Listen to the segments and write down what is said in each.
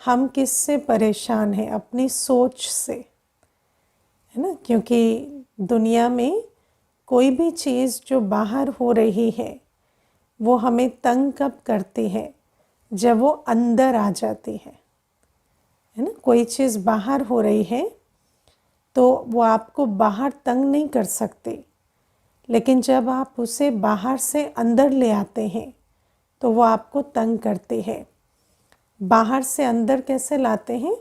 हम किससे परेशान हैं? अपनी सोच से, है ना। क्योंकि दुनिया में कोई भी चीज़ जो बाहर हो रही है वो हमें तंग कब करती है? जब वो अंदर आ जाती है ना। कोई चीज़ बाहर हो रही है तो वो आपको बाहर तंग नहीं कर सकती, लेकिन जब आप उसे बाहर से अंदर ले आते हैं तो वो आपको तंग करती है। बाहर से अंदर कैसे लाते हैं?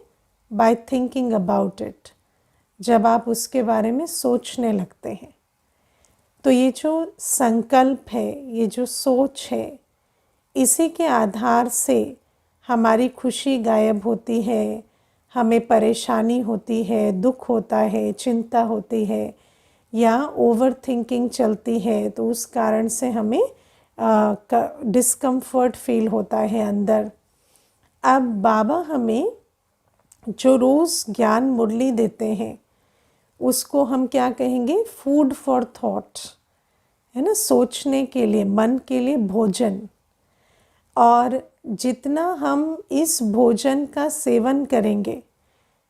By thinking about it. जब आप उसके बारे में सोचने लगते हैं तो ये जो संकल्प है, ये जो सोच है, इसी के आधार से हमारी खुशी गायब होती है, हमें परेशानी होती है, दुख होता है, चिंता होती है या ओवर थिंकिंग चलती है, तो उस कारण से हमें डिस्कम्फर्ट फील होता है अंदर। अब बाबा हमें जो रोज़ ज्ञान मुरली देते हैं उसको हम क्या कहेंगे? फूड फॉर थॉट, है ना। सोचने के लिए, मन के लिए भोजन। और जितना हम इस भोजन का सेवन करेंगे,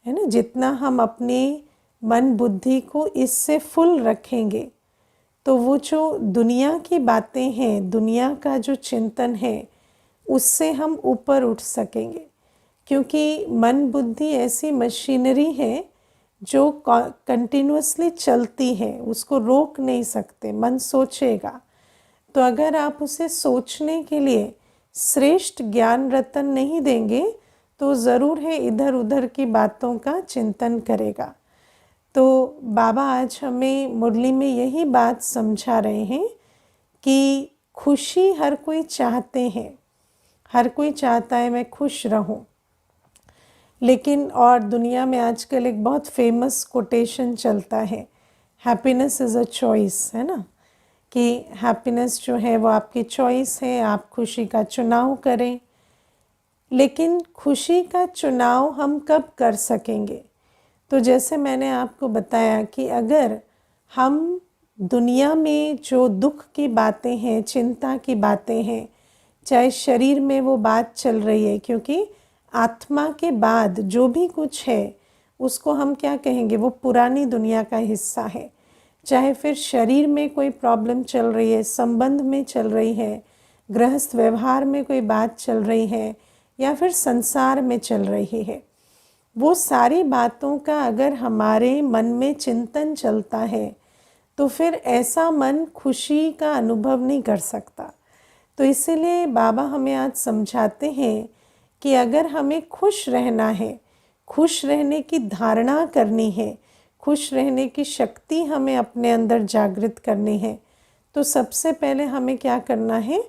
है ना, जितना हम अपने मन बुद्धि को इससे फुल रखेंगे, तो वो जो दुनिया की बातें हैं, दुनिया का जो चिंतन है, उससे हम ऊपर उठ सकेंगे। क्योंकि मन बुद्धि ऐसी मशीनरी है जो कंटिन्यूअसली चलती है, उसको रोक नहीं सकते। मन सोचेगा, तो अगर आप उसे सोचने के लिए श्रेष्ठ ज्ञान रतन नहीं देंगे तो ज़रूर है इधर उधर की बातों का चिंतन करेगा। तो बाबा आज हमें मुरली में यही बात समझा रहे हैं कि खुशी हर कोई चाहते हैं, हर कोई चाहता है मैं खुश रहूं। लेकिन और दुनिया में आजकल एक बहुत फेमस कोटेशन चलता है, हैप्पीनेस इज़ अ चॉइस, है ना, कि हैप्पीनेस जो है वो आपकी चॉइस है, आप खुशी का चुनाव करें। लेकिन खुशी का चुनाव हम कब कर सकेंगे? तो जैसे मैंने आपको बताया कि अगर हम दुनिया में जो दुख की बातें हैं, चिंता की बातें हैं, चाहे शरीर में वो बात चल रही है, क्योंकि आत्मा के बाद जो भी कुछ है उसको हम क्या कहेंगे? वो पुरानी दुनिया का हिस्सा है। चाहे फिर शरीर में कोई प्रॉब्लम चल रही है, संबंध में चल रही है, गृहस्थ व्यवहार में कोई बात चल रही है, या फिर संसार में चल रही है, वो सारी बातों का अगर हमारे मन में चिंतन चलता है तो फिर ऐसा मन खुशी का अनुभव नहीं कर सकता। तो इसीलिए बाबा हमें आज समझाते हैं कि अगर हमें खुश रहना है, खुश रहने की धारणा करनी है, खुश रहने की शक्ति हमें अपने अंदर जागृत करनी है, तो सबसे पहले हमें क्या करना है?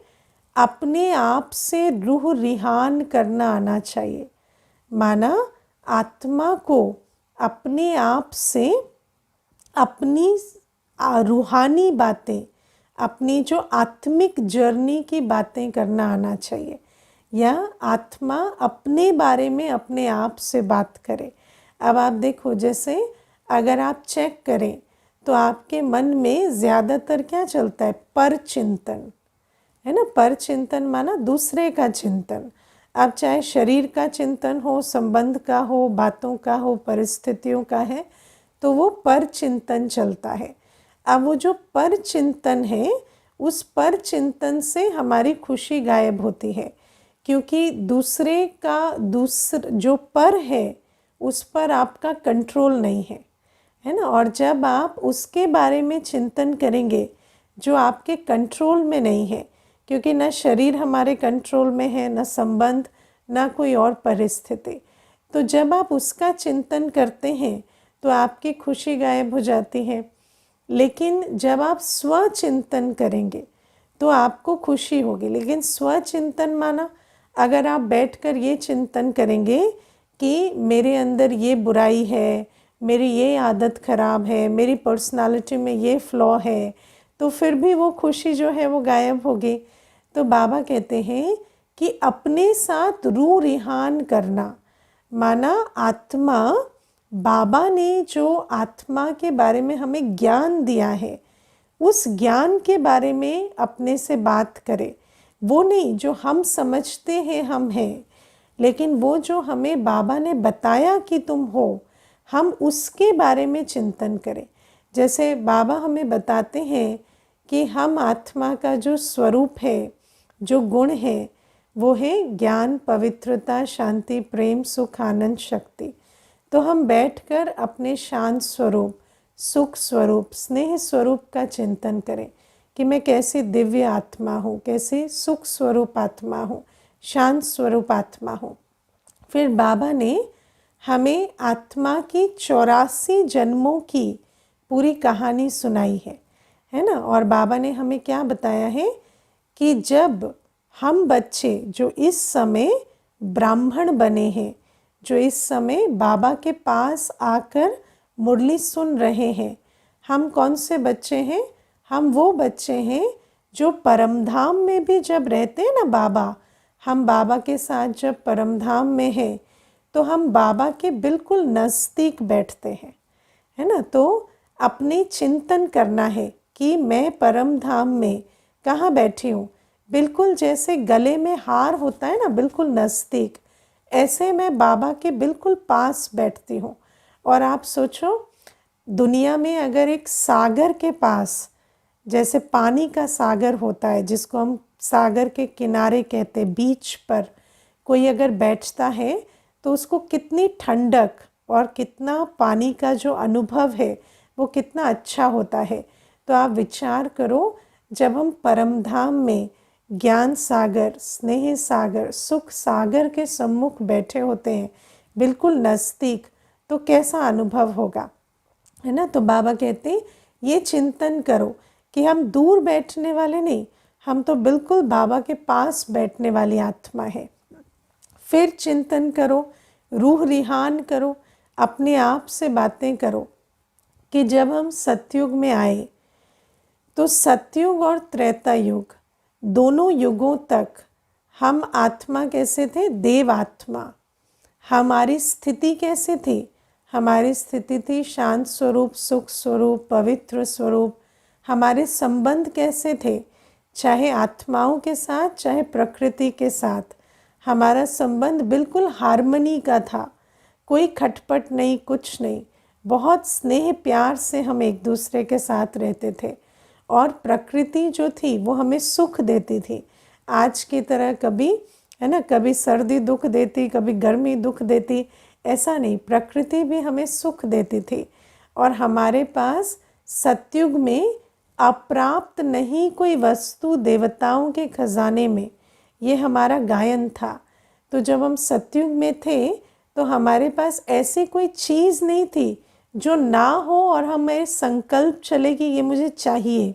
अपने आप से रूह रिहान करना आना चाहिए। माना आत्मा को अपने आप से अपनी रूहानी बातें, अपनी जो आत्मिक जर्नी की बातें करना आना चाहिए, या आत्मा अपने बारे में अपने आप से बात करे। अब आप देखो, जैसे अगर आप चेक करें तो आपके मन में ज़्यादातर क्या चलता है? पर चिंतन, है ना। पर चिंतन माना दूसरे का चिंतन। अब चाहे शरीर का चिंतन हो, संबंध का हो, बातों का हो, परिस्थितियों का है, तो वो पर चिंतन चलता है। अब वो जो पर चिंतन है, उस पर चिंतन से हमारी खुशी गायब होती है, क्योंकि दूसरे का जो पर है उस पर आपका कंट्रोल नहीं है ना। और जब आप उसके बारे में चिंतन करेंगे जो आपके कंट्रोल में नहीं है, क्योंकि न शरीर हमारे कंट्रोल में है, न संबंध, न कोई और परिस्थिति, तो जब आप उसका चिंतन करते हैं तो आपकी खुशी गायब हो जाती है। लेकिन जब आप स्वचिंतन करेंगे तो आपको खुशी होगी। लेकिन स्वचिंतन माना अगर आप बैठकर ये चिंतन करेंगे कि मेरे अंदर ये बुराई है, मेरी ये आदत ख़राब है, मेरी पर्सनालिटी में ये फ्लॉ है, तो फिर भी वो खुशी जो है वो गायब होगी। तो बाबा कहते हैं कि अपने साथ रूह रिहान करना, माना आत्मा, बाबा ने जो आत्मा के बारे में हमें ज्ञान दिया है, उस ज्ञान के बारे में अपने से बात करें। वो नहीं जो हम समझते हैं हम हैं, लेकिन वो जो हमें बाबा ने बताया कि तुम हो, हम उसके बारे में चिंतन करें। जैसे बाबा हमें बताते हैं कि हम आत्मा का जो स्वरूप है, जो गुण है, वो है ज्ञान, पवित्रता, शांति, प्रेम, सुख, आनंद, शक्ति। तो हम बैठकर अपने शांत स्वरूप, सुख स्वरूप, स्नेह स्वरूप का चिंतन करें कि मैं कैसे दिव्य आत्मा हूँ, कैसे सुख स्वरूप आत्मा हूँ, शांत स्वरूप आत्मा हूँ। फिर बाबा ने हमें आत्मा की 84 जन्मों की पूरी कहानी सुनाई है ना। और बाबा ने हमें क्या बताया है कि जब हम बच्चे जो इस समय ब्राह्मण बने हैं, जो इस समय बाबा के पास आकर मुरली सुन रहे हैं, हम कौन से बच्चे हैं? हम वो बच्चे हैं जो परमधाम में भी जब रहते हैं ना बाबा, हम बाबा के साथ जब परमधाम में हैं तो हम बाबा के बिल्कुल नज़दीक बैठते हैं, है ना। तो अपने चिंतन करना है कि मैं परम धाम में कहाँ बैठी हूँ, बिल्कुल जैसे गले में हार होता है ना, बिल्कुल नज़दीक, ऐसे मैं बाबा के बिल्कुल पास बैठती हूँ। और आप सोचो, दुनिया में अगर एक सागर के पास, जैसे पानी का सागर होता है जिसको हम सागर के किनारे कहते हैं, बीच पर कोई अगर बैठता है तो उसको कितनी ठंडक और कितना पानी का जो अनुभव है वो कितना अच्छा होता है। तो आप विचार करो, जब हम परमधाम में ज्ञान सागर, स्नेह सागर, सुख सागर के सम्मुख बैठे होते हैं, बिल्कुल नज़दीक, तो कैसा अनुभव होगा, है ना। तो बाबा कहते हैं ये चिंतन करो कि हम दूर बैठने वाले नहीं, हम तो बिल्कुल बाबा के पास बैठने वाली आत्मा है। फिर चिंतन करो, रूह रिहान करो, अपने आप से बातें करो कि जब हम सतयुग में आए तो सतयुग और त्रेता युग, दोनों युगों तक हम आत्मा कैसे थे? देव आत्मा। हमारी स्थिति कैसे थी? हमारी स्थिति थी शांत स्वरूप, सुख स्वरूप, पवित्र स्वरूप। हमारे संबंध कैसे थे? चाहे आत्माओं के साथ, चाहे प्रकृति के साथ, हमारा संबंध बिल्कुल हार्मनी का था, कोई खटपट नहीं, कुछ नहीं, बहुत स्नेह प्यार से हम एक दूसरे के साथ रहते थे। और प्रकृति जो थी वो हमें सुख देती थी। आज की तरह कभी, है ना, कभी सर्दी दुख देती, कभी गर्मी दुख देती, ऐसा नहीं, प्रकृति भी हमें सुख देती थी। और हमारे पास सतयुग में अप्राप्त नहीं कोई वस्तु देवताओं के खजाने में, ये हमारा गायन था। तो जब हम सतयुग में थे तो हमारे पास ऐसी कोई चीज़ नहीं थी जो ना हो और हमें संकल्प चले कि ये मुझे चाहिए।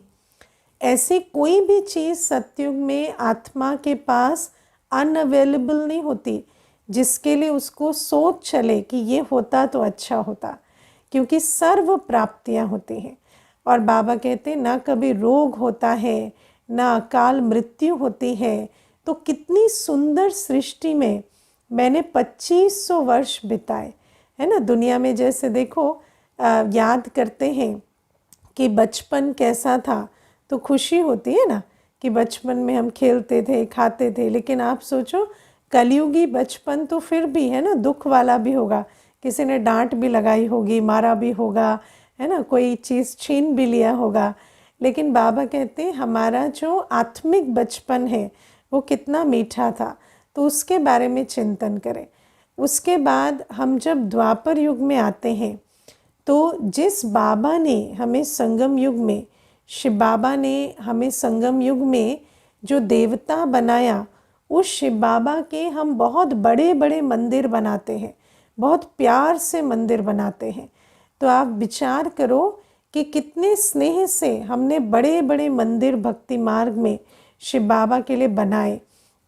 ऐसी कोई भी चीज़ सतयुग में आत्मा के पास अनअवेलेबल नहीं होती जिसके लिए उसको सोच चले कि ये होता तो अच्छा होता, क्योंकि सर्व प्राप्तियाँ होती हैं। और बाबा कहते हैं ना कभी रोग होता है, ना अकाल मृत्यु होती है। तो कितनी सुंदर सृष्टि में मैंने 2500 वर्ष बिताए, है ना। दुनिया में जैसे देखो, याद करते हैं कि बचपन कैसा था तो खुशी होती है ना कि बचपन में हम खेलते थे, खाते थे। लेकिन आप सोचो, कलयुगी बचपन तो फिर भी, है ना, दुख वाला भी होगा, किसी ने डांट भी लगाई होगी, मारा भी होगा, है ना, कोई चीज़ छीन भी लिया होगा। लेकिन बाबा कहते हैं हमारा जो आत्मिक बचपन है वो कितना मीठा था, तो उसके बारे में चिंतन करें। उसके बाद हम जब द्वापर युग में आते हैं तो जिस बाबा ने हमें संगम युग में, शिव बाबा ने हमें संगम युग में जो देवता बनाया, उस शिव बाबा के हम बहुत बड़े बड़े मंदिर बनाते हैं, बहुत प्यार से मंदिर बनाते हैं। तो आप विचार करो कि कितने स्नेह से हमने बड़े बड़े मंदिर भक्ति मार्ग में शिव बाबा के लिए बनाए।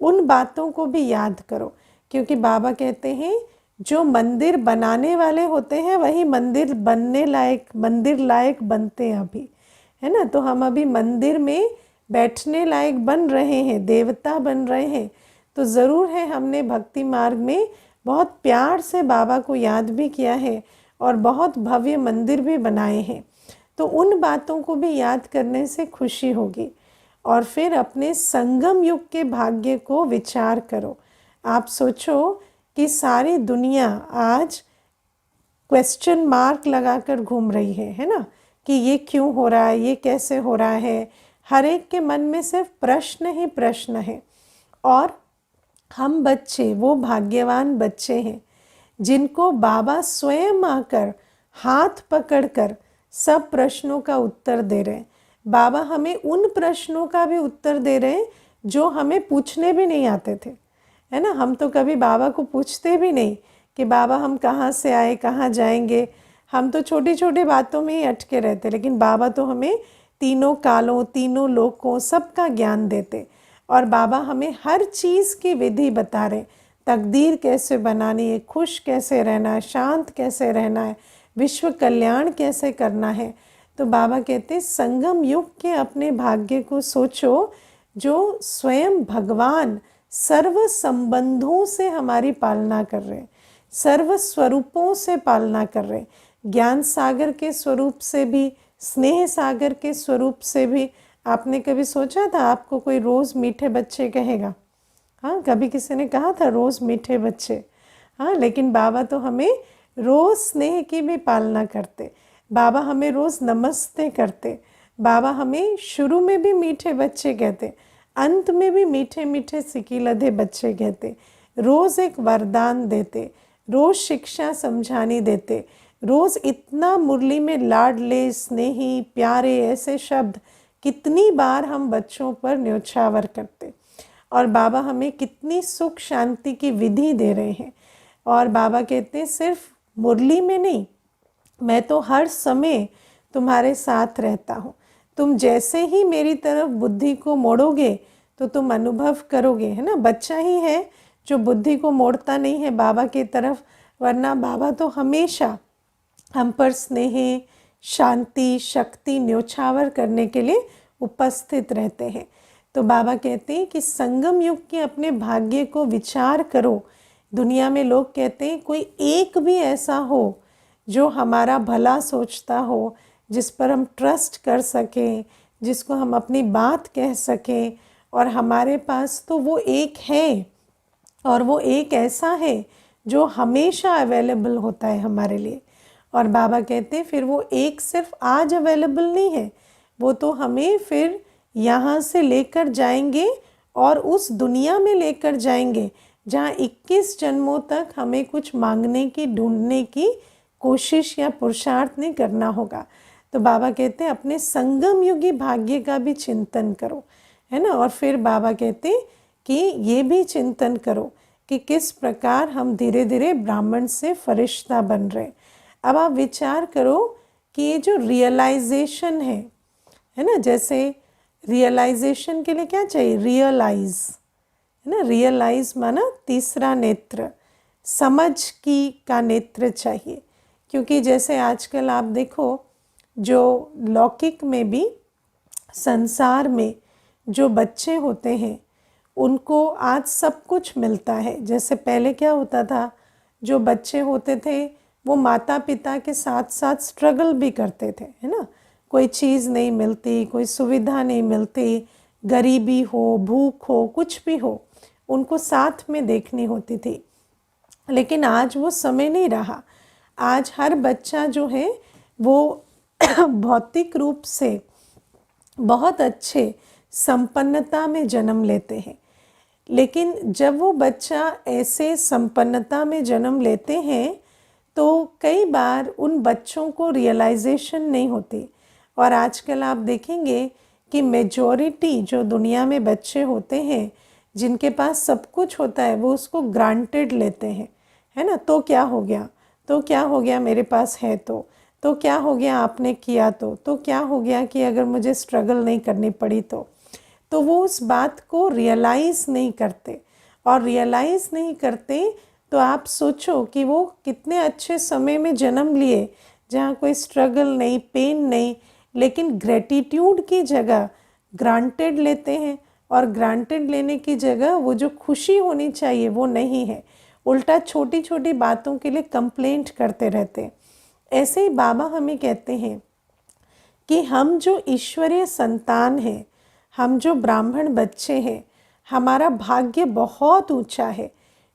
उन बातों को भी याद करो, क्योंकि बाबा कहते हैं जो मंदिर बनाने वाले होते हैं वही मंदिर बनने लायक, मंदिर लायक बनते हैं अभी, है ना। तो हम अभी मंदिर में बैठने लायक बन रहे हैं, देवता बन रहे हैं। तो ज़रूर है हमने भक्ति मार्ग में बहुत प्यार से बाबा को याद भी किया है और बहुत भव्य मंदिर भी बनाए हैं। तो उन बातों को भी याद करने से खुशी होगी। और फिर अपने संगम युग के भाग्य को विचार करो। आप सोचो कि सारी दुनिया आज क्वेश्चन मार्क लगाकर घूम रही है ना, कि ये क्यों हो रहा है, ये कैसे हो रहा है। हर एक के मन में सिर्फ प्रश्न ही प्रश्न है। और हम बच्चे वो भाग्यवान बच्चे हैं जिनको बाबा स्वयं आकर हाथ पकड़कर सब प्रश्नों का उत्तर दे रहे हैं। बाबा हमें उन प्रश्नों का भी उत्तर दे रहे हैं जो हमें पूछने भी नहीं आते थे, है ना। हम तो कभी बाबा को पूछते भी नहीं कि बाबा हम कहाँ से आए, कहाँ जाएंगे। हम तो छोटी छोटी बातों में ही अटके रहते, लेकिन बाबा तो हमें तीनों कालों, तीनों लोकों, सबका ज्ञान देते। और बाबा हमें हर चीज़ की विधि बता रहे, तकदीर कैसे बनानी है, खुश कैसे रहना है, शांत कैसे रहना है, विश्व कल्याण कैसे करना है। तो बाबा कहते संगम युग के अपने भाग्य को सोचो, जो स्वयं भगवान सर्व संबंधों से हमारी पालना कर रहे हैं, सर्व स्वरूपों से पालना कर रहे हैं, ज्ञान सागर के स्वरूप से भी, स्नेह सागर के स्वरूप से भी। आपने कभी सोचा था आपको कोई रोज़ मीठे बच्चे कहेगा? हाँ, कभी किसी ने कहा था रोज़ मीठे बच्चे? हाँ, लेकिन बाबा तो हमें रोज़ स्नेह की भी पालना करते। बाबा हमें रोज़ नमस्ते करते। बाबा हमें शुरू में भी मीठे बच्चे कहते, अंत में भी मीठे मीठे सिकीलधे बच्चे कहते। रोज़ एक वरदान देते, रोज़ शिक्षा समझानी देते, रोज़ इतना मुरली में लाडले, स्नेही, प्यारे ऐसे शब्द कितनी बार हम बच्चों पर न्योछावर करते। और बाबा हमें कितनी सुख शांति की विधि दे रहे हैं। और बाबा कहते हैं सिर्फ मुरली में नहीं, मैं तो हर समय तुम्हारे साथ रहता हूँ। तुम जैसे ही मेरी तरफ बुद्धि को मोड़ोगे तो तुम अनुभव करोगे, है ना। बच्चा ही है जो बुद्धि को मोड़ता नहीं है बाबा की तरफ, वरना बाबा तो हमेशा हम पर स्नेह, शांति, शक्ति न्योछावर करने के लिए उपस्थित रहते हैं। तो बाबा कहते हैं कि संगम युग के अपने भाग्य को विचार करो। दुनिया में लोग कहते हैं कोई एक भी ऐसा हो जो हमारा भला सोचता हो, जिस पर हम ट्रस्ट कर सकें, जिसको हम अपनी बात कह सकें। और हमारे पास तो वो एक है, और वो एक ऐसा है जो हमेशा अवेलेबल होता है हमारे लिए। और बाबा कहते हैं फिर वो एक सिर्फ आज अवेलेबल नहीं है, वो तो हमें फिर यहाँ से लेकर जाएंगे और उस दुनिया में लेकर जाएंगे जहाँ 21 जन्मों तक हमें कुछ मांगने की, ढूंढने की कोशिश या पुरुषार्थ नहीं करना होगा। तो बाबा कहते हैं अपने संगम युगी भाग्य का भी चिंतन करो, है ना। और फिर बाबा कहते हैं कि ये भी चिंतन करो कि किस प्रकार हम धीरे धीरे ब्राह्मण से फरिश्ता बन रहे। अब आप विचार करो कि ये जो रियलाइजेशन है ना, जैसे रियलाइजेशन के लिए क्या चाहिए? रियलाइज, है ना। रियलाइज माना तीसरा नेत्र, समझ की का नेत्र चाहिए। क्योंकि जैसे आजकल आप देखो, जो लौकिक में भी, संसार में जो बच्चे होते हैं उनको आज सब कुछ मिलता है। जैसे पहले क्या होता था, जो बच्चे होते थे वो माता पिता के साथ साथ स्ट्रगल भी करते थे, है ना। कोई चीज़ नहीं मिलती, कोई सुविधा नहीं मिलती, गरीबी हो, भूख हो, कुछ भी हो, उनको साथ में देखनी होती थी। लेकिन आज वो समय नहीं रहा। आज हर बच्चा जो है वो भौतिक रूप से बहुत अच्छे संपन्नता में जन्म लेते हैं। लेकिन जब वो बच्चा ऐसे संपन्नता में जन्म लेते हैं तो कई बार उन बच्चों को रियलाइजेशन नहीं होती। और आजकल आप देखेंगे कि मेजॉरिटी जो दुनिया में बच्चे होते हैं जिनके पास सब कुछ होता है वो उसको ग्रांटेड लेते हैं, है ना। तो क्या हो गया, तो क्या हो गया, मेरे पास है तो क्या हो गया, आपने किया तो क्या हो गया कि अगर मुझे स्ट्रगल नहीं करनी पड़ी तो वो उस बात को रियलाइज़ नहीं करते। और रियलाइज़ नहीं करते तो आप सोचो कि वो कितने अच्छे समय में जन्म लिए जहाँ कोई स्ट्रगल नहीं, पेन नहीं, लेकिन ग्रेटिट्यूड की जगह ग्रांटेड लेते हैं। और ग्रांटेड लेने की जगह वो जो खुशी होनी चाहिए वो नहीं है, उल्टा छोटी छोटी बातों के लिए कंप्लेंट करते रहते हैं। ऐसे ही बाबा हमें कहते हैं कि हम जो ईश्वरीय संतान हैं, हम जो ब्राह्मण बच्चे हैं, हमारा भाग्य बहुत ऊंचा है।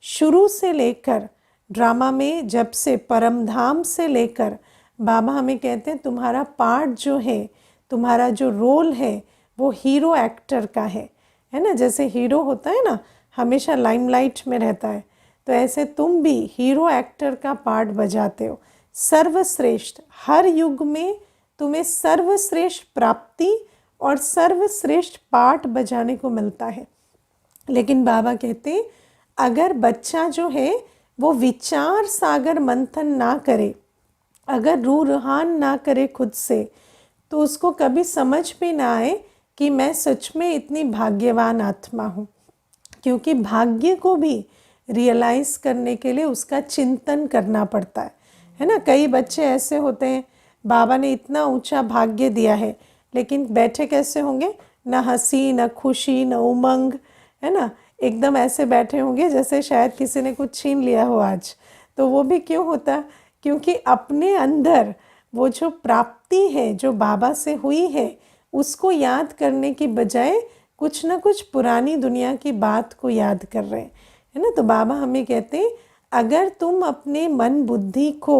शुरू से लेकर ड्रामा में जब से परमधाम से लेकर बाबा हमें कहते हैं तुम्हारा पार्ट जो है, तुम्हारा जो रोल है वो हीरो एक्टर का है ना। जैसे हीरो होता है ना, हमेशा लाइमलाइट में रहता है, तो ऐसे तुम भी हीरो एक्टर का पार्ट बजाते हो। सर्वश्रेष्ठ, हर युग में तुम्हें सर्वश्रेष्ठ प्राप्ति और सर्वश्रेष्ठ पार्ट बजाने को मिलता है। लेकिन बाबा कहते अगर बच्चा जो है वो विचार सागर मंथन ना करे, अगर रूह रुहान ना करे खुद से, तो उसको कभी समझ भी ना आए कि मैं सच में इतनी भाग्यवान आत्मा हूँ। क्योंकि भाग्य को भी रियलाइज़ करने के लिए उसका चिंतन करना पड़ता है ना। कई बच्चे ऐसे होते हैं, बाबा ने इतना ऊंचा भाग्य दिया है, लेकिन बैठे कैसे होंगे, ना हंसी, ना खुशी, ना उमंग, है ना। एकदम ऐसे बैठे होंगे जैसे शायद किसी ने कुछ छीन लिया हो आज। तो वो भी क्यों होता, क्योंकि अपने अंदर वो जो प्राप्ति है जो बाबा से हुई है उसको याद करने की बजाय कुछ ना कुछ पुरानी दुनिया की बात को याद कर रहे हैं, है ना। तो बाबा हमें कहते हैं अगर तुम अपने मन बुद्धि को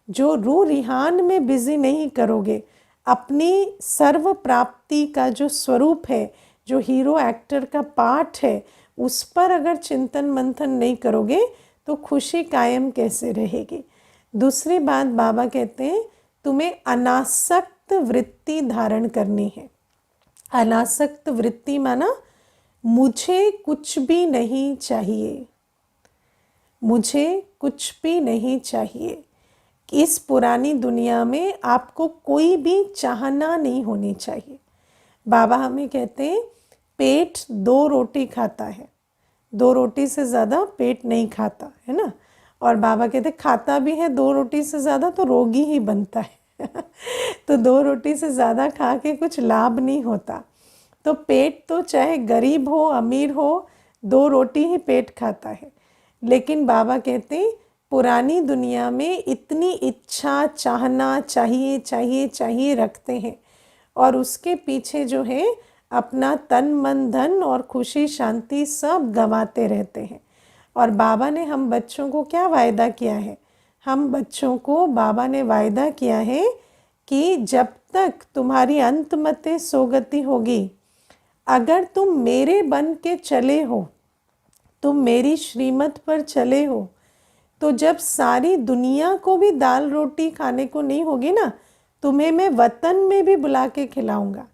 जो रूह रिहान में बिजी नहीं करोगे, अपनी सर्व प्राप्ति का जो स्वरूप है, जो हीरो एक्टर का पार्ट है, उस पर अगर चिंतन मंथन नहीं करोगे तो खुशी कायम कैसे रहेगी। दूसरी बात बाबा कहते हैं तुम्हें अनासक्त वृत्ति धारण करनी है। अनासक्त वृत्ति माना मुझे कुछ भी नहीं चाहिए, मुझे कुछ भी नहीं चाहिए। इस पुरानी दुनिया में आपको कोई भी चाहना नहीं होनी चाहिए। बाबा हमें कहते हैं पेट 2 रोटी खाता है, 2 रोटी से ज़्यादा पेट नहीं खाता, है ना। और बाबा कहते खाता भी है 2 रोटी से ज़्यादा तो रोगी ही बनता है तो 2 रोटी से ज़्यादा खा के कुछ लाभ नहीं होता। तो पेट तो चाहे गरीब हो अमीर हो, 2 रोटी ही पेट खाता है। लेकिन बाबा कहते पुरानी दुनिया में इतनी इच्छा, चाहना, चाहिए चाहिए चाहिए रखते हैं और उसके पीछे जो है अपना तन मन धन और खुशी शांति सब गंवाते रहते हैं। और बाबा ने हम बच्चों को क्या वायदा किया है, हम बच्चों को बाबा ने वायदा किया है कि जब तक तुम्हारी अंतमते सोगति होगी, अगर तुम मेरे बन के चले हो, तुम मेरी श्रीमत पर चले हो, तो जब सारी दुनिया को भी दाल रोटी खाने को नहीं होगी ना, तुम्हें मैं वतन में भी बुला के खिलाऊंगा।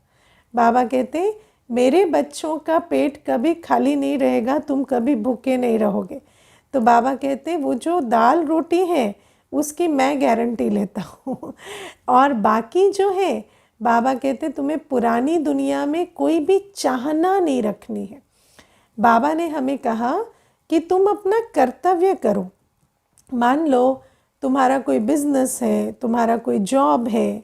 बाबा कहते मेरे बच्चों का पेट कभी खाली नहीं रहेगा, तुम कभी भूखे नहीं रहोगे। तो बाबा कहते वो जो दाल रोटी है उसकी मैं गारंटी लेता हूँ और बाकी जो है बाबा कहते तुम्हें पुरानी दुनिया में कोई भी चाहना नहीं रखनी है। बाबा ने हमें कहा कि तुम अपना कर्तव्य करो। मान लो तुम्हारा कोई बिजनेस है, तुम्हारा कोई जॉब है,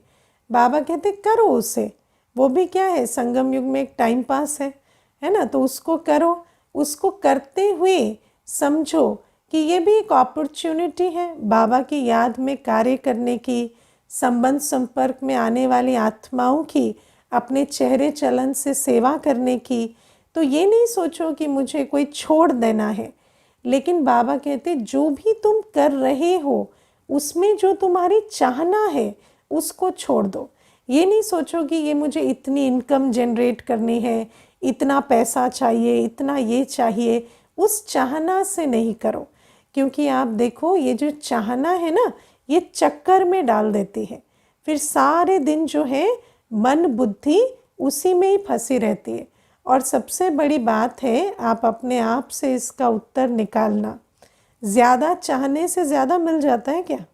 बाबा कहते करो उसे, वो भी क्या है संगम युग में एक टाइम पास है ना। तो उसको करो, उसको करते हुए समझो कि ये भी एक अपॉर्चुनिटी है बाबा की याद में कार्य करने की, संबंध संपर्क में आने वाली आत्माओं की अपने चेहरे चलन से सेवा करने की। तो ये नहीं सोचो कि मुझे कोई छोड़ देना है, लेकिन बाबा कहते जो भी तुम कर रहे हो उसमें जो तुम्हारी चाहना है उसको छोड़ दो। ये नहीं सोचो कि ये मुझे इतनी इनकम जनरेट करनी है, इतना पैसा चाहिए, इतना ये चाहिए, उस चाहना से नहीं करो। क्योंकि आप देखो ये जो चाहना है ना, ये चक्कर में डाल देती है, फिर सारे दिन जो है मन बुद्धि उसी में ही फंसी रहती है। और सबसे बड़ी बात है आप अपने आप से इसका उत्तर निकालना, ज़्यादा चाहने से ज़्यादा मिल जाता है क्या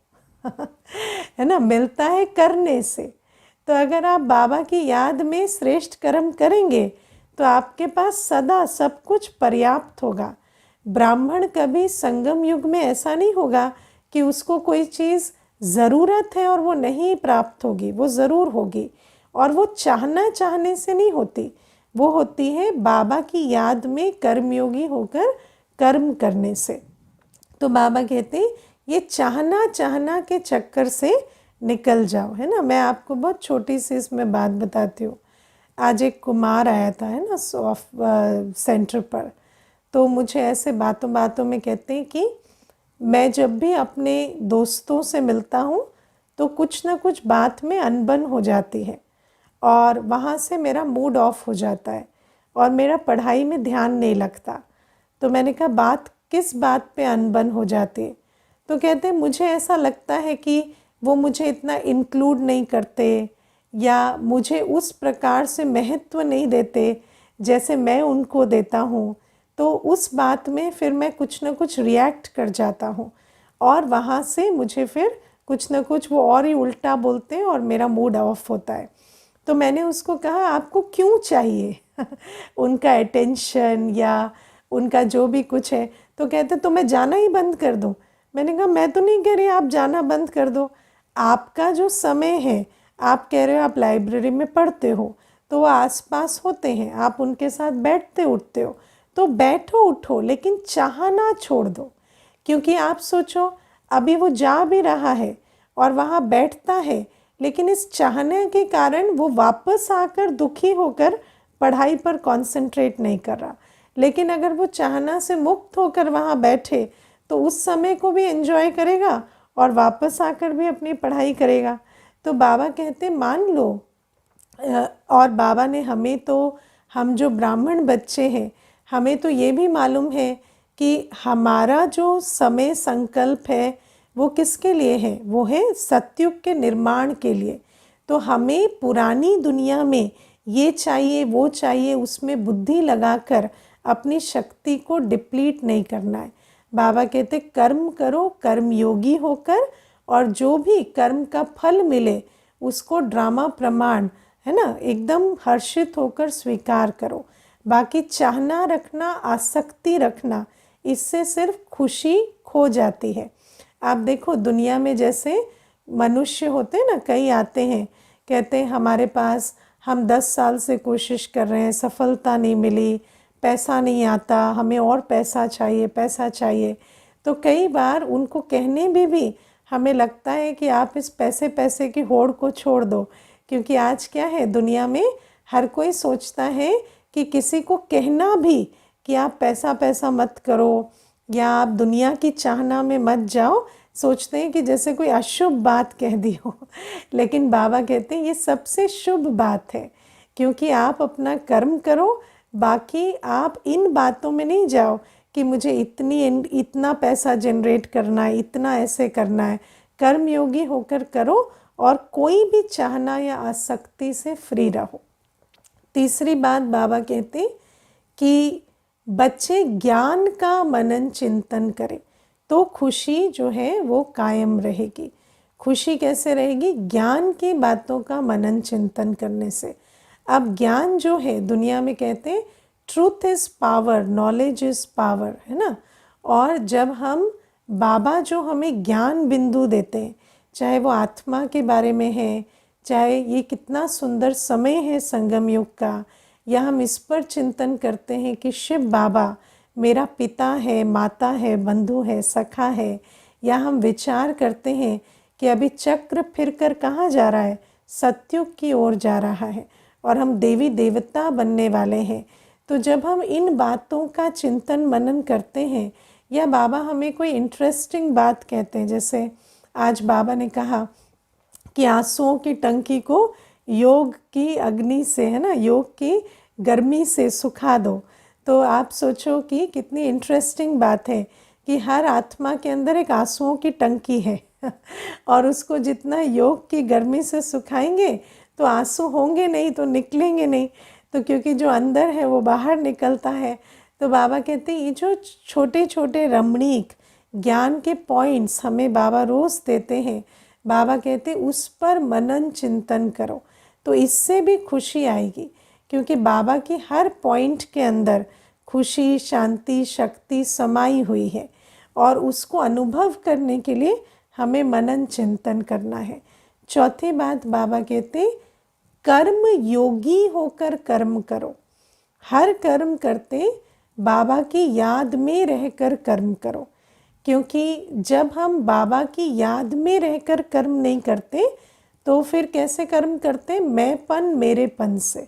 है ना, मिलता है करने से। तो अगर आप बाबा की याद में श्रेष्ठ कर्म करेंगे तो आपके पास सदा सब कुछ पर्याप्त होगा। ब्राह्मण कभी संगम युग में ऐसा नहीं होगा कि उसको कोई चीज़ ज़रूरत है और वो नहीं प्राप्त होगी, वो ज़रूर होगी। और वो चाहने से नहीं होती, वो होती है बाबा की याद में कर्मयोगी होकर कर्म करने से। तो बाबा कहते हैं ये चाहना के चक्कर से निकल जाओ, है ना। मैं आपको बहुत छोटी सी इसमें बात बताती हूँ। आज एक कुमार आया था, है ना, सेंटर पर। तो मुझे ऐसे बातों बातों में कहते हैं कि मैं जब भी अपने दोस्तों से मिलता हूँ तो कुछ ना कुछ बात में अनबन हो जाती है और वहाँ से मेरा मूड ऑफ हो जाता है और मेरा पढ़ाई में ध्यान नहीं लगता। तो मैंने कहा बात किस बात पे अनबन हो जाती है? तो कहते हैं मुझे ऐसा लगता है कि वो मुझे इतना इंक्लूड नहीं करते या मुझे उस प्रकार से महत्व नहीं देते जैसे मैं उनको देता हूँ। तो उस बात में फिर मैं कुछ ना कुछ रिएक्ट कर जाता हूँ और वहाँ से मुझे फिर कुछ ना कुछ वो और ही उल्टा बोलते हैं और मेरा मूड ऑफ होता है। तो मैंने उसको कहा आपको क्यों चाहिए उनका अटेंशन या उनका जो भी कुछ है? तो कहते तो मैं जाना ही बंद कर दूं। मैंने कहा मैं तो नहीं कह रही आप जाना बंद कर दो, आपका जो समय है, आप कह रहे हो आप लाइब्रेरी में पढ़ते हो तो वो आसपास होते हैं, आप उनके साथ बैठते उठते हो, तो बैठो उठो लेकिन चाहना छोड़ दो। क्योंकि आप सोचो अभी वो जा भी रहा है और वहाँ बैठता है, लेकिन इस चाहने के कारण वो वापस आकर दुखी होकर पढ़ाई पर कंसंट्रेट नहीं कर रहा। लेकिन अगर वो चाहना से मुक्त होकर वहाँ बैठे तो उस समय को भी एंजॉय करेगा और वापस आकर भी अपनी पढ़ाई करेगा। तो बाबा कहते मान लो और बाबा ने हमें तो, हम जो ब्राह्मण बच्चे हैं, हमें तो ये भी मालूम है कि हमारा जो समय संकल्प है वो किसके लिए है? वो है सतयुग के निर्माण के लिए। तो हमें पुरानी दुनिया में ये चाहिए वो चाहिए उसमें बुद्धि लगाकर अपनी शक्ति को डिप्लीट नहीं करना है। बाबा कहते कर्म करो कर्मयोगी होकर, और जो भी कर्म का फल मिले उसको ड्रामा प्रमाण, है ना, एकदम हर्षित होकर स्वीकार करो। बाकी चाहना रखना, आसक्ति रखना, इससे सिर्फ खुशी खो जाती है। आप देखो दुनिया में जैसे मनुष्य होते हैं ना, कई आते हैं कहते हैं हमारे पास हम 10 साल से कोशिश कर रहे हैं, सफलता नहीं मिली, पैसा नहीं आता, हमें और पैसा चाहिए पैसा चाहिए। तो कई बार उनको कहने भी हमें लगता है कि आप इस पैसे पैसे की होड़ को छोड़ दो। क्योंकि आज क्या है दुनिया में, हर कोई सोचता है कि किसी को कहना भी कि आप पैसा पैसा मत करो या आप दुनिया की चाहना में मत जाओ, सोचते हैं कि जैसे कोई अशुभ बात कह दी हो। लेकिन बाबा कहते हैं ये सबसे शुभ बात है, क्योंकि आप अपना कर्म करो, बाकी आप इन बातों में नहीं जाओ कि मुझे इतना पैसा जनरेट करना है, इतना ऐसे करना है। कर्मयोगी होकर करो और कोई भी चाहना या आसक्ति से फ्री रहो। तीसरी बात बाबा कहते कि बच्चे ज्ञान का मनन चिंतन करें तो खुशी जो है वो कायम रहेगी। खुशी कैसे रहेगी? ज्ञान की बातों का मनन चिंतन करने से। अब ज्ञान जो है दुनिया में कहते हैं truth is power, knowledge is power, है ना। और जब हम बाबा जो हमें ज्ञान बिंदु देते हैं, चाहे वो आत्मा के बारे में है, चाहे ये कितना सुंदर समय है संगम युग का, या हम इस पर चिंतन करते हैं कि शिव बाबा मेरा पिता है, माता है, बंधु है, सखा है, या हम विचार करते हैं कि अभी चक्र फिरकर कहाँ जा रहा है? सतयुग की ओर जा रहा है और हम देवी देवता बनने वाले हैं। तो जब हम इन बातों का चिंतन मनन करते हैं, या बाबा हमें कोई इंटरेस्टिंग बात कहते हैं, जैसे आज बाबा ने कहा कि आंसुओं की टंकी को योग की अग्नि से, है ना, योग की गर्मी से सुखा दो। तो आप सोचो कि कितनी इंटरेस्टिंग बात है कि हर आत्मा के अंदर एक आंसुओं की टंकी है और उसको जितना योग की गर्मी से सुखाएंगे तो आंसू होंगे नहीं, तो निकलेंगे नहीं, तो क्योंकि जो अंदर है वो बाहर निकलता है। तो बाबा कहते हैं ये जो छोटे छोटे रमणीक ज्ञान के पॉइंट्स हमें बाबा रोज़ देते हैं, बाबा कहते हैं उस पर मनन चिंतन करो तो इससे भी खुशी आएगी। क्योंकि बाबा की हर पॉइंट के अंदर खुशी, शांति, शक्ति समाई हुई है और उसको अनुभव करने के लिए हमें मनन चिंतन करना है। चौथी बात बाबा कहते कर्म योगी होकर कर्म करो। हर कर्म करते बाबा की याद में रहकर कर्म करो, क्योंकि जब हम बाबा की याद में रहकर कर्म नहीं करते तो फिर कैसे कर्म करते? मैंपन मेरेपन से,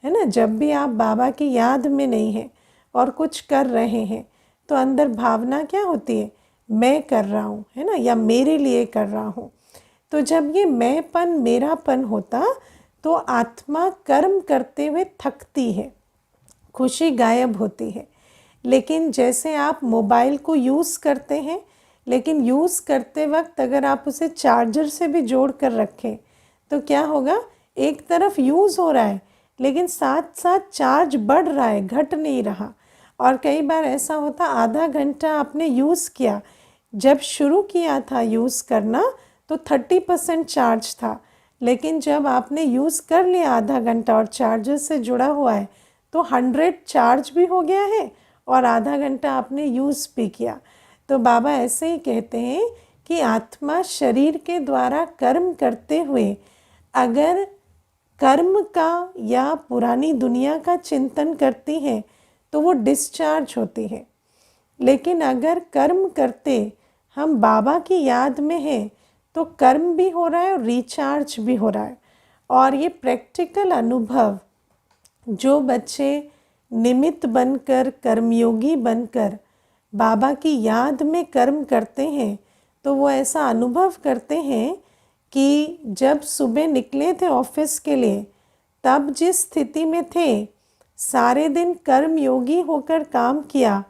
है ना। जब भी आप बाबा की याद में नहीं हैं और कुछ कर रहे हैं तो अंदर भावना क्या होती है, मैं कर रहा हूँ, है ना, या मेरे लिए कर रहा हूँ। तो जब ये मैंपन मेरापन होता तो आत्मा कर्म करते हुए थकती है, खुशी गायब होती है। लेकिन जैसे आप मोबाइल को यूज़ करते हैं, लेकिन यूज़ करते वक्त अगर आप उसे चार्जर से भी जोड़ कर रखें तो क्या होगा, एक तरफ यूज़ हो रहा है लेकिन साथ साथ चार्ज बढ़ रहा है, घट नहीं रहा। और कई बार ऐसा होता, आधा घंटा आपने यूज़ किया, जब शुरू किया था यूज़ करना तो 30% चार्ज था, लेकिन जब आपने यूज़ कर लिया आधा घंटा और चार्जर से जुड़ा हुआ है तो 100 चार्ज भी हो गया है और आधा घंटा आपने यूज़ भी किया। तो बाबा ऐसे ही कहते हैं कि आत्मा शरीर के द्वारा कर्म करते हुए अगर कर्म का या पुरानी दुनिया का चिंतन करती है तो वो डिस्चार्ज होती है। लेकिन अगर कर्म करते हम बाबा की याद में हैं तो कर्म भी हो रहा है और रिचार्ज भी हो रहा है। और ये प्रैक्टिकल अनुभव जो बच्चे निमित्त बनकर, कर्मयोगी बनकर बाबा की याद में कर्म करते हैं तो वो ऐसा अनुभव करते हैं कि जब सुबह निकले थे ऑफिस के लिए तब जिस स्थिति में थे, सारे दिन कर्मयोगी होकर काम किया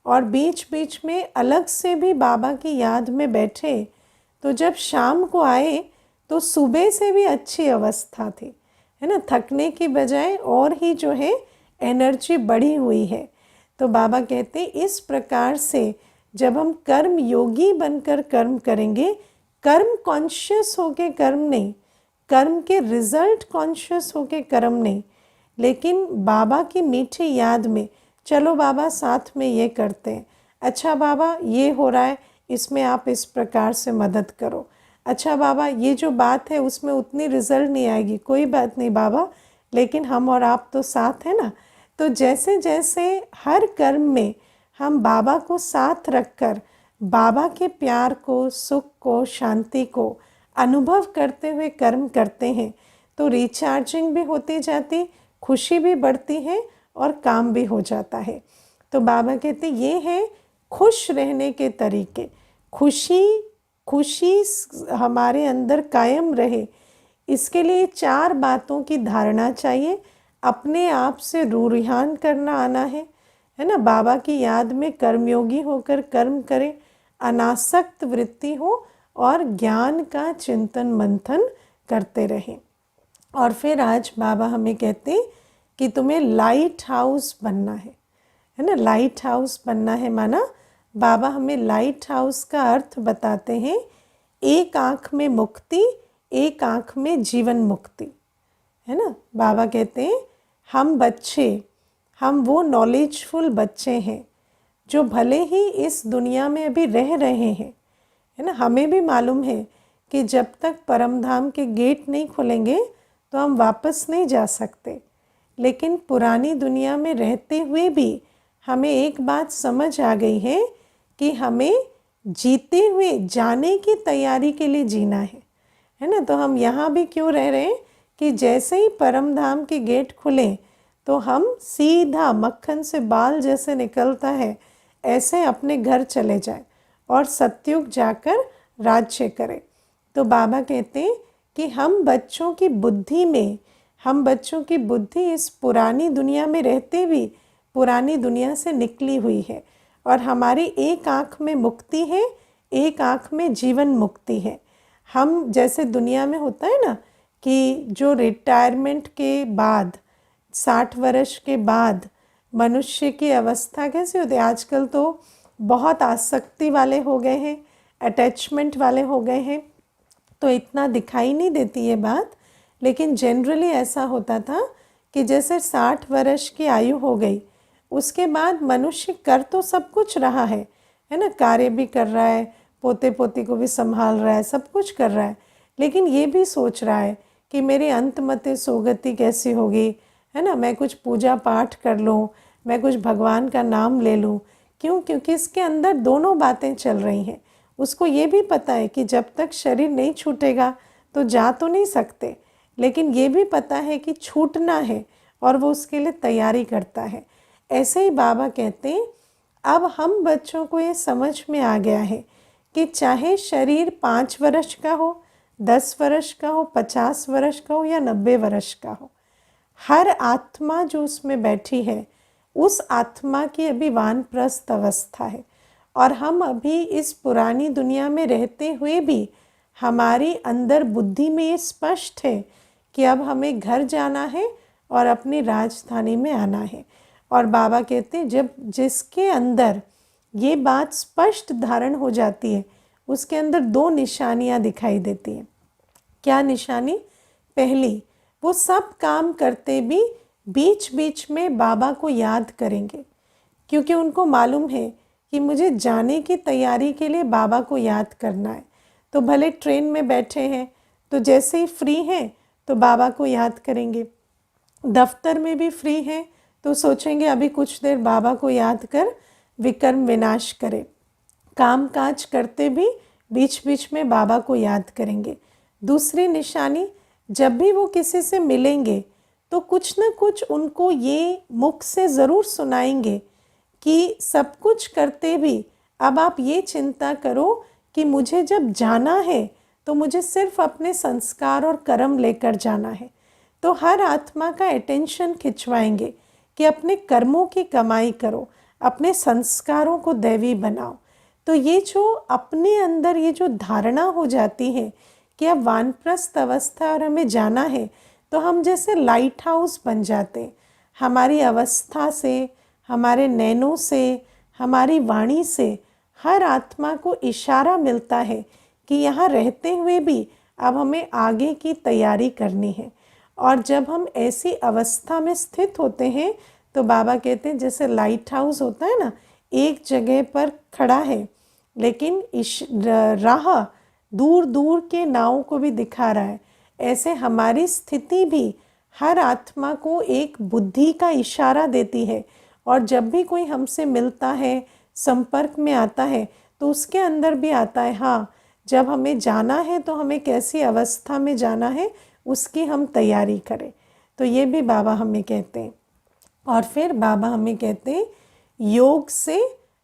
और बीच बीच में अलग से भी बाबा की याद में बैठे, तो जब शाम को आए तो सुबह से भी अच्छी अवस्था थी, है ना, थकने की बजाय और ही जो है एनर्जी बढ़ी हुई है। तो बाबा कहते इस प्रकार से जब हम कर्म योगी बनकर कर्म करेंगे, कर्म कॉन्शियस होके कर्म नहीं, कर्म के रिजल्ट कॉन्शियस होके कर्म नहीं, लेकिन बाबा की मीठी याद में, चलो बाबा साथ में ये करते हैं, अच्छा बाबा ये हो रहा है इसमें आप इस प्रकार से मदद करो, अच्छा बाबा ये जो बात है उसमें उतनी रिजल्ट नहीं आएगी, कोई बात नहीं बाबा, लेकिन हम और आप तो साथ हैं ना। तो जैसे जैसे हर कर्म में हम बाबा को साथ रखकर बाबा के प्यार को, सुख को, शांति को अनुभव करते हुए कर्म करते हैं तो रिचार्जिंग भी होती जाती, खुशी भी बढ़ती है और काम भी हो जाता है। तो बाबा कहते ये है खुश रहने के तरीके। खुशी हमारे अंदर कायम रहे, इसके लिए 4 बातों की धारणा चाहिए। अपने आप से रूरिहान करना आना है ना, बाबा की याद में कर्मयोगी होकर कर्म करें, अनासक्त वृत्ति हो और ज्ञान का चिंतन मंथन करते रहें। और फिर आज बाबा हमें कहते हैं कि तुम्हें लाइट हाउस बनना है ना, लाइट हाउस बनना है माना बाबा हमें लाइट हाउस का अर्थ बताते हैं, एक आँख में मुक्ति, एक आँख में जीवन मुक्ति, है ना। बाबा कहते हैं हम बच्चे, हम वो नॉलेजफुल बच्चे हैं जो भले ही इस दुनिया में अभी रह रहे हैं, है ना, हमें भी मालूम है कि जब तक परम धाम के गेट नहीं खुलेंगे तो हम वापस नहीं जा सकते, लेकिन पुरानी दुनिया में रहते हुए भी हमें एक बात समझ आ गई है कि हमें जीते हुए जाने की तैयारी के लिए जीना है ना। तो हम यहाँ भी क्यों रह रहे हैं कि जैसे ही परम धाम के गेट खुले तो हम सीधा मक्खन से बाल जैसे निकलता है ऐसे अपने घर चले जाए और सत्युग जाकर राज्य करें। तो बाबा कहते हैं कि हम बच्चों की बुद्धि में, हम बच्चों की बुद्धि इस पुरानी दुनिया में रहते भी पुरानी दुनिया से निकली हुई है और हमारी एक आँख में मुक्ति है, एक आँख में जीवन मुक्ति है। हम जैसे दुनिया में होता है ना कि जो रिटायरमेंट के बाद 60 वर्ष के बाद मनुष्य की अवस्था कैसी होती है, आजकल तो बहुत आसक्ति वाले हो गए हैं, अटैचमेंट वाले हो गए हैं, तो इतना दिखाई नहीं देती ये बात, लेकिन जनरली ऐसा होता था कि जैसे 60 वर्ष की आयु हो गई उसके बाद मनुष्य कर तो सब कुछ रहा है ना, कार्य भी कर रहा है, पोते पोती को भी संभाल रहा है, सब कुछ कर रहा है, लेकिन ये भी सोच रहा है कि मेरी अंतमते सोगति कैसी होगी, है ना, मैं कुछ पूजा पाठ कर लूँ, मैं कुछ भगवान का नाम ले लूँ। क्यों? क्योंकि इसके अंदर दोनों बातें चल रही हैं। उसको ये भी पता है कि जब तक शरीर नहीं छूटेगा तो जा तो नहीं सकते, लेकिन ये भी पता है कि छूटना है और वो उसके लिए तैयारी करता है। ऐसे ही बाबा कहते हैं अब हम बच्चों को ये समझ में आ गया है कि चाहे शरीर 5 वर्ष का हो, 10 वर्ष का हो, 50 वर्ष का हो या 90 वर्ष का हो, हर आत्मा जो उसमें बैठी है उस आत्मा की अभी वानप्रस्थ अवस्था है। और हम अभी इस पुरानी दुनिया में रहते हुए भी हमारी अंदर बुद्धि में ये स्पष्ट है कि अब हमें घर जाना है और अपनी राजधानी में आना है। और बाबा कहते हैं जब जिसके अंदर ये बात स्पष्ट धारण हो जाती है उसके अंदर 2 निशानियां दिखाई देती हैं। क्या निशानी? पहली, वो सब काम करते भी बीच बीच में बाबा को याद करेंगे, क्योंकि उनको मालूम है कि मुझे जाने की तैयारी के लिए बाबा को याद करना है। तो भले ट्रेन में बैठे हैं तो जैसे ही फ्री हैं तो बाबा को याद करेंगे, दफ्तर में भी फ्री हैं तो सोचेंगे अभी कुछ देर बाबा को याद कर विकर्म विनाश करें। काम काज करते भी बीच बीच में बाबा को याद करेंगे। दूसरी निशानी, जब भी वो किसी से मिलेंगे तो कुछ न कुछ उनको ये मुख से ज़रूर सुनाएंगे कि सब कुछ करते भी अब आप ये चिंता करो कि मुझे जब जाना है तो मुझे सिर्फ अपने संस्कार और कर्म लेकर जाना है। तो हर आत्मा का अटेंशन खिंचवाएंगे कि अपने कर्मों की कमाई करो, अपने संस्कारों को दैवी बनाओ। तो ये जो अपने अंदर ये जो धारणा हो जाती है कि अब वानप्रस्थ अवस्था और हमें जाना है, तो हम जैसे लाइट हाउस बन जाते हैं। हमारी अवस्था से, हमारे नैनों से, हमारी वाणी से हर आत्मा को इशारा मिलता है कि यहाँ रहते हुए भी अब हमें आगे की तैयारी करनी है। और जब हम ऐसी अवस्था में स्थित होते हैं तो बाबा कहते हैं जैसे लाइट हाउस होता है ना, एक जगह पर खड़ा है लेकिन राह दूर दूर के नावों को भी दिखा रहा है। ऐसे हमारी स्थिति भी हर आत्मा को एक बुद्धि का इशारा देती है। और जब भी कोई हमसे मिलता है, संपर्क में आता है, तो उसके अंदर भी आता है हाँ, जब हमें जाना है तो हमें कैसी अवस्था में जाना है उसकी हम तैयारी करें। तो ये भी बाबा हमें कहते हैं। और फिर बाबा हमें कहते हैं योग से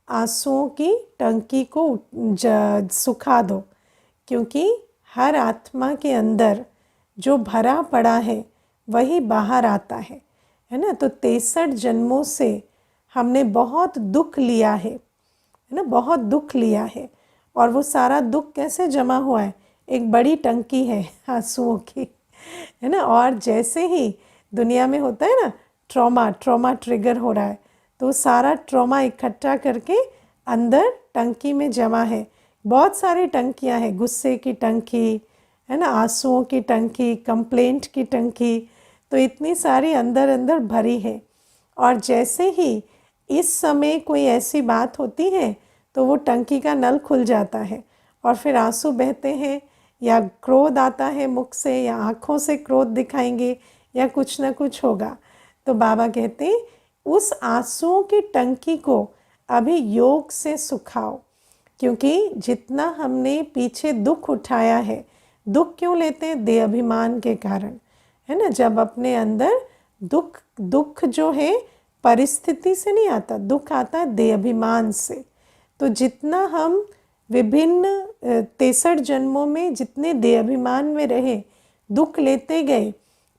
आंसुओं की टंकी को सुखा दो, क्योंकि हर आत्मा के अंदर जो भरा पड़ा है वही बाहर आता है ना। तो 63 जन्मों से हमने बहुत दुख लिया है ना, बहुत दुख लिया है। और वो सारा दुख कैसे जमा हुआ है? एक बड़ी टंकी है आंसुओं की, है ना। और जैसे ही दुनिया में होता है ना ट्रॉमा ट्रिगर हो रहा है, तो सारा ट्रॉमा इकट्ठा करके अंदर टंकी में जमा है। बहुत सारी टंकियां हैं, गुस्से की टंकी है ना, आंसुओं की टंकी, कंप्लेंट की टंकी, तो इतनी सारी अंदर अंदर भरी है। और जैसे ही इस समय कोई ऐसी बात होती है तो वो टंकी का नल खुल जाता है और फिर आंसू बहते हैं, या क्रोध आता है मुख से, या आँखों से क्रोध दिखाएंगे, या कुछ ना कुछ होगा। तो बाबा कहते हैं उस आंसुओं की टंकी को अभी योग से सुखाओ, क्योंकि जितना हमने पीछे दुख उठाया है, दुख क्यों लेते हैं? देह अभिमान के कारण, है ना। जब अपने अंदर दुख जो है परिस्थिति से नहीं आता, दुख आता है देह अभिमान से। तो जितना हम विभिन्न 63 जन्मों में जितने देह अभिमान में रहे, दुख लेते गए,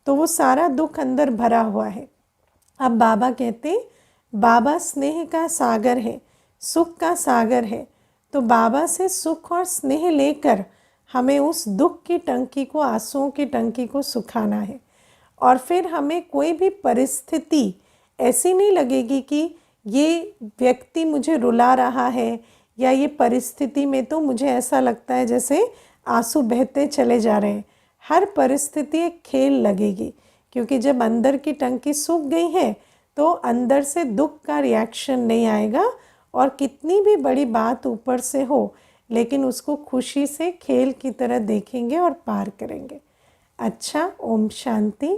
तो वो सारा दुख अंदर भरा हुआ है। अब बाबा कहते बाबा स्नेह का सागर है, सुख का सागर है। तो बाबा से सुख और स्नेह लेकर हमें उस दुख की टंकी को, आंसुओं की टंकी को सुखाना है। और फिर हमें कोई भी परिस्थिति ऐसी नहीं लगेगी कि ये व्यक्ति मुझे रुला रहा है, या ये परिस्थिति में तो मुझे ऐसा लगता है जैसे आंसू बहते चले जा रहे हैं। हर परिस्थिति एक खेल लगेगी, क्योंकि जब अंदर की टंकी सूख गई है तो अंदर से दुख का रिएक्शन नहीं आएगा। और कितनी भी बड़ी बात ऊपर से हो, लेकिन उसको खुशी से खेल की तरह देखेंगे और पार करेंगे। अच्छा, ओम शांति।